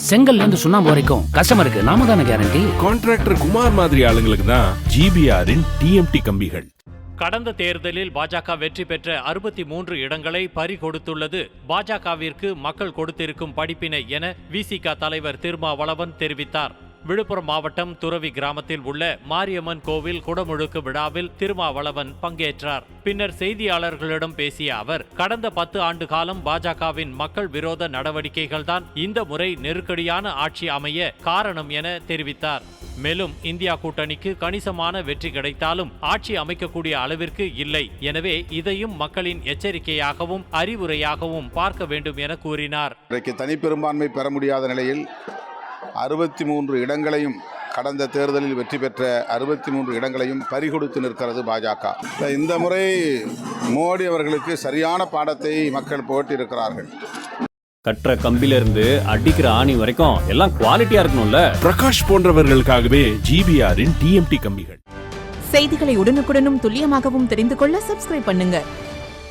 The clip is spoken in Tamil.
செங்கல்ல இருந்து சுண்ணாம்பு வரைக்கும் கஸ்டமருக்கு நாம தானே கேரண்டி. கான்ட்ராக்டர் குமார் மாதிரி ஆளுங்களுக்கு தான் ஜிபிஆரின் டிஎம்டி கம்பிகள். கடந்த தேர்தலில் பாஜக வெற்றி பெற்ற 63 இடங்களை பறிகொடுத்துள்ளது பாஜகவிற்கு மக்கள் கொடுத்திருக்கும் படிப்பினை என விசிக தலைவர் திருமாவளவன் தெரிவித்தார். விழுப்புரம் மாவட்டம் துறவி கிராமத்தில் உள்ள மாரியம்மன் கோவில் குடமுழுக்கு விழாவில் திருமாவளவன் பங்கேற்றார். பின்னர் செய்தியாளர்களிடம் பேசிய அவர், கடந்த 10 ஆண்டு காலம் பாஜகவின் மக்கள் விரோத நடவடிக்கைகள்தான் இந்த முறை நெருக்கடியான ஆட்சி அமைய காரணம் என தெரிவித்தார். மேலும் இந்தியா கூட்டணிக்கு கணிசமான வெற்றி கிடைத்தாலும் ஆட்சி அமைக்கக்கூடிய அளவிற்கு இல்லை. எனவே இதையும் மக்களின் எச்சரிக்கையாகவும் அறிவுரையாகவும் பார்க்க வேண்டும் என கூறினார். தனிப்பெரும்பான்மை பெற முடியாத நிலையில் 63 இடங்களையும் கடந்த தேர்தலில் வெற்றி பெற்ற 63 இடங்களையும் பறிகொடுத்து நிற்கிறது பாஜக. இந்த முறை மோடி அவர்களுக்கு சரியான பாடத்தை மக்கள் போட்டிருக்கிறார்கள். கற்ற கம்பில இருந்து அடிக்கிற ஆணி வரைக்கும் எல்லாம் குவாலிட்டியா இருக்கணும்ல. பிரகாஷ் போன்றவர்களுக்காகவே ஜிபிஆரின் டிஎம்டி கம்பிகள். செய்திகளை உடனுக்குடனும் துல்லியமாகவும் தெரிந்து கொள்ள சப்ஸ்கிரைப் பண்ணுங்க.